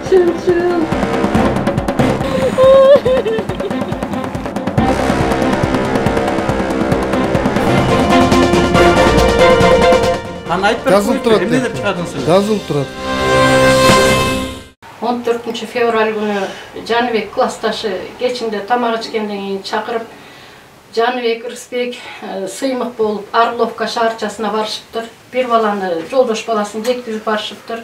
Чын. Аны айтпай қойды, эмне деп чыгадың сен? Жазылып турат. 14 февраль күнү Жаныбек классташы кечинде тамак ичкенден кийин чакырып, Жаныбек Рысбек сыймык болуп Орловка шаарчасына барышыптыр. Бир баланы, жолдош баласын жеткизип барышыптыр.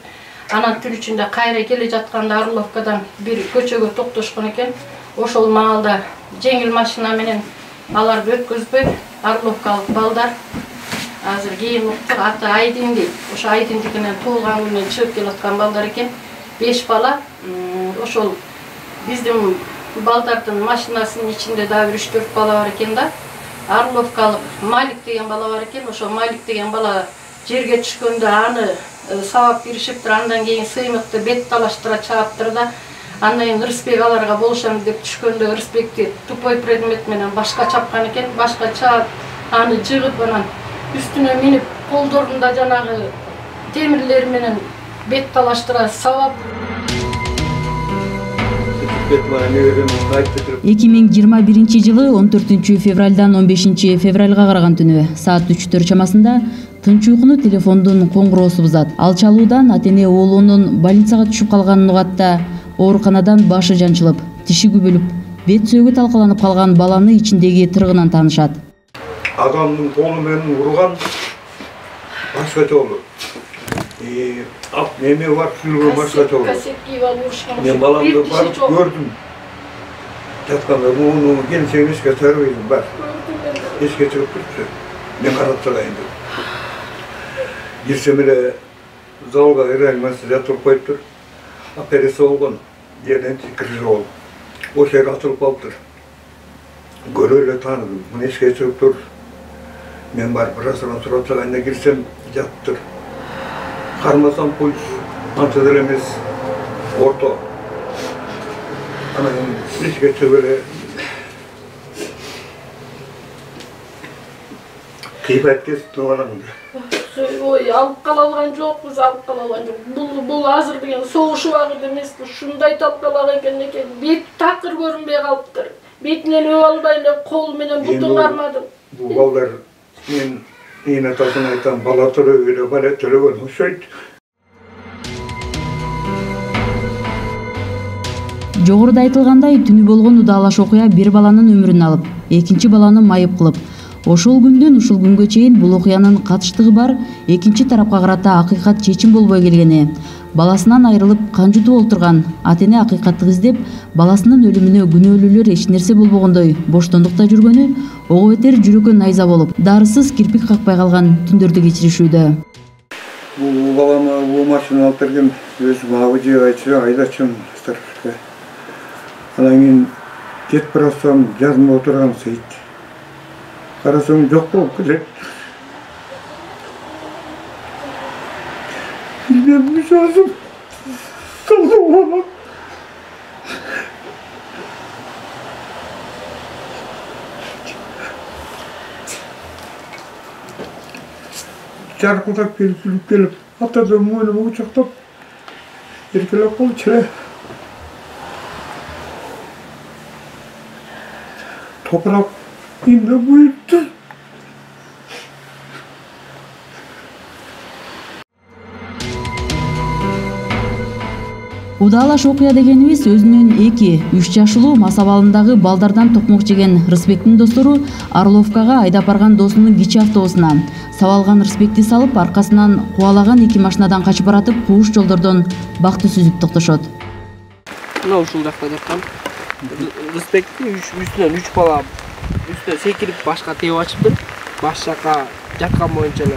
Анан түн ичинде кайра келе жатканда Орловкадан бир көчөгө токтошкон экен. Ошол маалда жеңил машина менен аларды өткөзбөй, Орловкалык балдар азыр кийин уктук, аты Айдин дейт. Ошо Айдиндикинен туулган күнүнөн чыгып келаткан балдар экен. 5 бала. Ошол биздин балдардын машинасынын ичинде дагы 3-4 бала бар экен да. Орловкалык Малик деген бала бар экен. Ошо Малик деген бала жерге түшкөндө аны сабап беришиптир. Андан кийин сыймыкты бет талаштыра чааптыр да. Андан кийин Рысбек аларга болушам деп түшкөндө Рысбекти тупой предмет менен башка чапкан экен. Башка чаап, аны жыгып анан үстүнө минип, колдорунда жанагы темирлер менен бет талаштыра сабап. 2021 жылы 14 февралдан 15 февралга караган түнү саат 3:00 чамасында тынч уйкуну телефондун коңгуроосу бузат. Ал чалуудан ата-эне оолунун больницага түшүп калганын угат да ооруканадан башы жанчылып, тиши күбөлүп, бет сөөгү талкаланып калган баланы ичиндеги тырыгынан таанышат. Адамдын колу менен урган башка жолу. Неме бар, сүлгө башка жолу. Мен баламды барып көрдүм. Жатканда муну келсең эшке чыгарбайсың, бар. Эшке чыгып турчу. Мен карап турайын деп. Кирсем эле залга реанимация жатып коюптур. Операция болгон, жерден киргиз болуп. Ошол жер ачылып калыптыр. Көрө эле тааныдым. Муну эшке чыгып тур. Мен барып расынан сурап чыгайын кирсем жатыптыр. Кармасам пульс анча деле эмес, орто. Анан эшке чыгып эле кыйбат кесип алган. Ой, алып кала алган жокпуз, алып кала алган жок. Бул азыр деген согуш убагыт эмес, ушундай талкалаган экен. Бет такыр көрүнбөй калыптыр. Бетинен өп албай эле кол менен бутун кармадым. Бул балдар мен эне атасын айтам, бала төлөбөй эле бала төлөгөн окшойт. Жогоруда айтылгандай, түнү болгон удаалаш окуя бир баланын өмүрүн алып, экинчи баланы майып кылып, ошол күндөн ушул күнгө чейин бул окуянын катыштыгы бар экинчи тарапка карата акыйкат чечим болбой келгени, баласынан айрылып канжутуп олтурган ата-эне акыйкатты издеп, баласынын өлүмүнө күнөөлүүлөр эч нерсе болбогондой боштондукта жүргөнү ого бетер жүрөккө найза болуп, дарысыз кирпик какпай калган түндөрдү кечиришүүдө. Бул балама бул машина алып берген өзүм абыжы айдачым старшка. Анан кийин кетип барсам жазма отурган Сейит. Карасам жок болуп келет. Мен жазып салдым. Жаркылдап келип, атадан мойнума кучактап, эркелеп калчу. Топырак инде буйупту. Удаалаш окуя дегенибиз өзүнүн 2-3 жашылуу мас абалындагы балдардан токмок жеген Рысбектин достору Орловкага айдап барган досунун кичи автобусуна сабалган Рысбекти салып, аркасынан кубалаган 2 машинадан качып баратып, кууш жолдордон бакты сүзүп токтошот. Мына ушул жакта жаткан Рысбектин үстүнөн 3 бала үстүнө секирип башка тебип ачыптыр. Баш жака жаткан боюнча эле.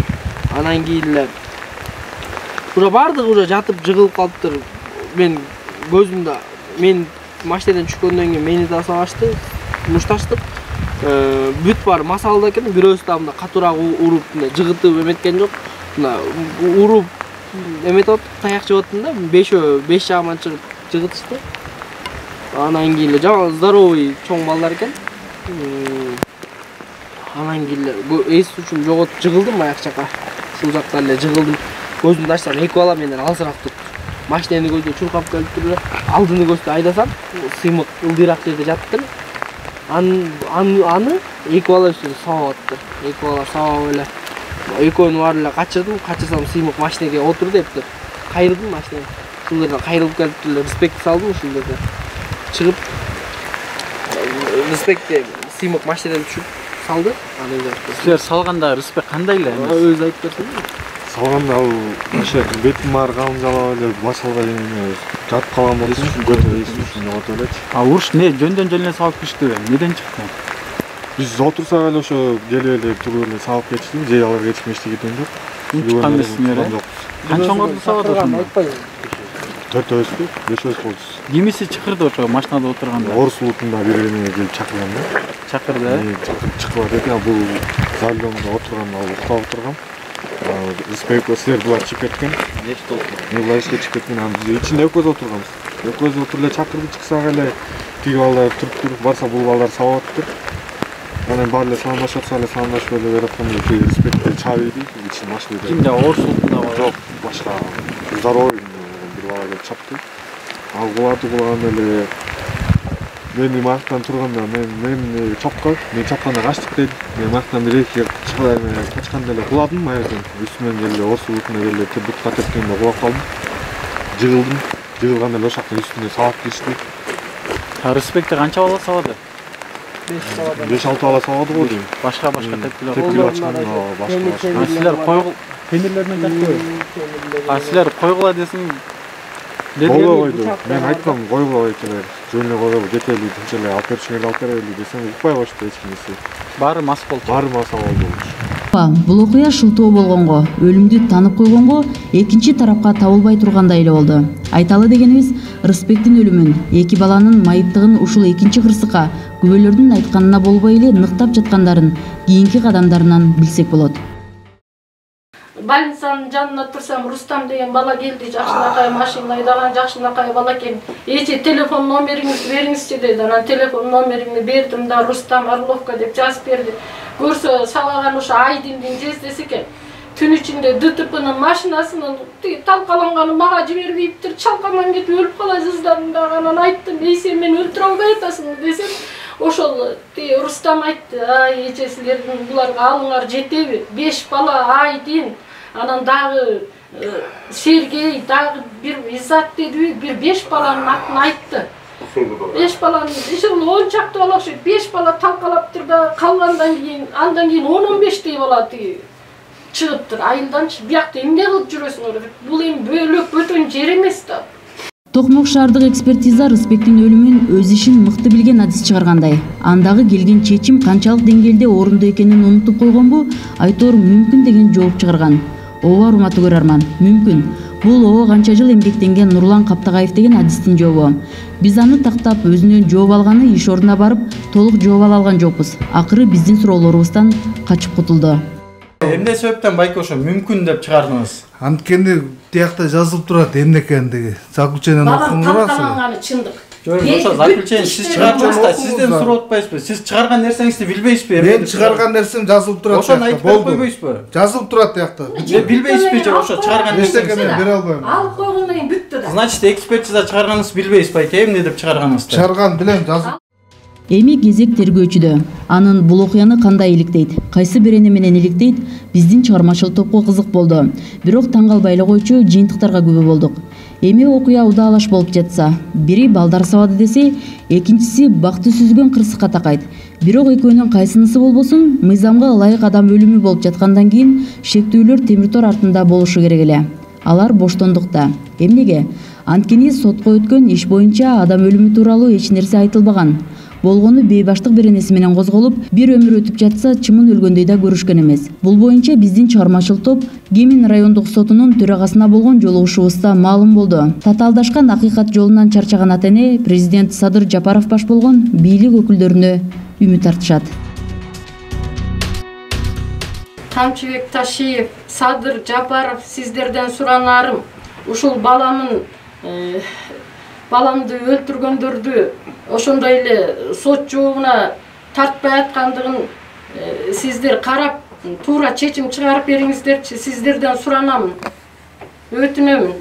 Анан кийин эле уже бардыгы уже жатып жыгылып калыптыр. Мен көзүмдө мен машинадан түшкөндөн кийин мени да сабашты, мушташтык. Бүт бар масалда экен, бирөөсү да мына катуураак уруп, жыгытып эметкен жок. Мына уруп эметип таяк жыбаттым да, 5 жагыман чыгып жыгытышты. Анан кийин эле жана здоровый чоң балдар экен. Анан кийин эле эс түшүм жоготуп жыгылдым аяк жака. Ушул жакта эле жыгылдым. Көзүмдү ачсам 2 бала менен алысыраак турду. Машинаны көздөй чуркап келиптир. Алдыны көздөй айдасам, сыймык ылдыйраак жерде жатыптыр. Аны эки бала үстүнө сабап атыптыр. Эки бала сабап эле экөөнү баары эле качырдым. Качырсам сыймык машинеге отур дептир. Кайрылдым машинеге. Ушул жерден кайрылып келиптир. Респект салдым ушул жерде. Чыгып респектте сыймык машинеден түшүп салды. Аны Силер салганда респект кандай эле? өзү айтып берсең. Салганда ал ошо бетим баары калыңжалап эле башалга жатып калган болчу, көтөрүп эсин жоготуп элечи. Уруш не жөндөн эле салып түштүбү? Неден чыкты? Биз отурсак эле ошо келип эле туруп эле салып кетиштик, же алар кечмешти кеткен жок. Чыккан эмессиңер э? Канчоңорду сабат ошондо? 4-өбүзбү, 5-өбүз болчубуз. Кимиси чакырды ошо машинада отурганда? Орус улутунда бир эмеге келип чакырган да. Чакырды э? Чыкып атат экен, бул залдомдо отурган, ал уктап отурган. Респект силер булар чыгып кеткен. Нечто болду. Мен булар ишке чыгып кеткен, анан биз ичинде экөөбүз отурганбыз. Экөөбүз отуруп эле чакырды, чыксак эле тиги балдар туруптур, барса бул балдар сабап атыптыр. Анан баары эле саламдашып атса эле саламдашып эле бератканда тиги респектте чаап ийди, ичин машинада. Кимде Орус улутунда бар? Жок, башка здоровый бир бала келип чапты. Ал буларды кулаганда эле мени мактан турганда мен чапканда качтык деди. Мен мактан бир эки качканда эле куладым, аягын үстүмөн келе Орус улутуна келе бутка тепкенде кулап калдым. Жыгылдым. Жыгылганда эле ошактын үстүнө сабап киришти. Респектте канча бала сабады? 5-6 бала сабады го дейм. Башка тепкилер. Тепкилер ачкан, башка. Силер темирлермен жактыбы? Силер койгула десең Койгула койду. Мен айткам койгула койчулар. Жөн эле койгула кетели, тынч эле алып беришиңерди, алып берели десем укпай коюшту эч кимиси. Баары мас болчу. Баары мас болду. Бул окуя шылтоо болгонго, өлүмдү танып койгонго экинчи тарапка табылбай тургандай эле болду. Айталы дегенибиз, Рыспектин өлүмүн, эки баланын майыптыгын ушул экинчи кырсыкка күбөлөрдүн айтканына болбой эле ныктап жаткандарын кийинки кадамдарынан билсек болот. Больницанын жанына турсам, Рустам деген бала келди, жакшынакай машина айдаган жакшынакай бала экен. Эчи телефон номериңизди бериңизчи деди. Анан телефон номеримди бердим да, Рустам Орловка деп жазып берди. Көрсө сабаган ошо Айдиндин жездеси экен. Түн ичинде ДТПнын машинасынын талкаланганы мага жибербейиптир, чалкаман кетип өлүп кала жаздадым да. Анан айттым, сен мени өлтүрө албай атасың десем, ошол Рустам айтты, эже силердин буларга алыңар жетеби? 5 бала Айдин, анан дагы Сергей, дагы бир Иззат дедиби, бир 5 баланын атын айтты. 5 баланын, ошол 10 чакты бала ошо 5 бала талкалаптыр да, калгандан кийин, андан кийин 10-15 бала чыгыптыр. Айылданчы биякта эмне кылып жүрөсүңөр? Бул эми бөлөк бөтөн жер эмес да. Токмок шаардык экспертиза Рыспектин өлүмүн өз ишин мыкты билген адис чыгаргандай. Андагы келген чечим канчалык деңгээлде орундуу экенин унутуп койгонбу, айтоор мүмкүн деген жооп чыгарган. Ооба, урматтуу көрөрман, мүмкүн. Бул оо канча жыл эмгектенген Нурлан Каптагаев деген адистин жообу. Биз аны тактап өзүнөн жооп алганы иш ордуна барып, толук жооп ала алган жокпуз. Акыры биздин суроолорубуздан качып кутулду. Эмне себептен байке ошо мүмкүн деп чыгардыңыз? Анткени тиякта жазылып турат эмне экендиги. Заключениени окугуңар Балам талкаланганы чындык. Жок, ошо заключение сиз чыгардыңыз да, сизден сурап атпайсызбы? Сиз чыгарган нерсеңизди билбейсизби? Мен чыгарган нерсем жазылып турат. Ошону айтып берип койбойсузбу? Жазылып турат тиякта. Билбейсизби же ошо чыгарган Эчтеке нерсеңизди? мен бере албайм. Алып койгондон кийин бүттү да. Значит, экспертиза чыгарганыңызды билбейсиз байке, эмне деп чыгарганыңызды? Чыгарган билем, жазып. Эми кезек тергөөчүдө. Анын бул окуяны кандай иликтейт, кайсы берене менен иликтейт, биздин чыгармачыл топко кызык болду. Бирок таң калбай эле койчу, жыйынтыктарга күбө болдук. Эми окуя удаалаш болуп жатса, бири балдар сабады десе, экинчиси бакты сүзгөн кырсыкка такайт. Бирок экөөнүн кайсынысы болбосун, мыйзамга ылайык адам өлүмү болуп жаткандан кийин шектүүлөр темир тор артында болушу керек эле. Алар боштондукта. Эмнеге? Анткени сотко өткөн иш боюнча адам өлүмү тууралуу эч нерсе айтылбаган. Болгону бейбаштык беренеси менен козголуп, бир өмүр өтүп жатса, чымын өлгөндөй да көрүшкөн эмес. Бул боюнча биздин чыгармачыл топ Кемин райондук сотунун төрагасына болгон жолугушуубузда маалым болду. Татаалдашкан акыйкат жолунан чарчаган ата-эне президент Садыр Жапаров баш болгон бийлик өкүлдөрүнө үмүт артышат. Тамчыбек Ташиев, Садыр Жапаров, сиздерден суранарым, ушул баламды өлтүргөндөрдү ошондой эле сот жообуна тартпай аткандыгын сиздер карап, туура чечим чыгарып бериңиздерчи, сиздерден суранамын. Өтүнөмүн.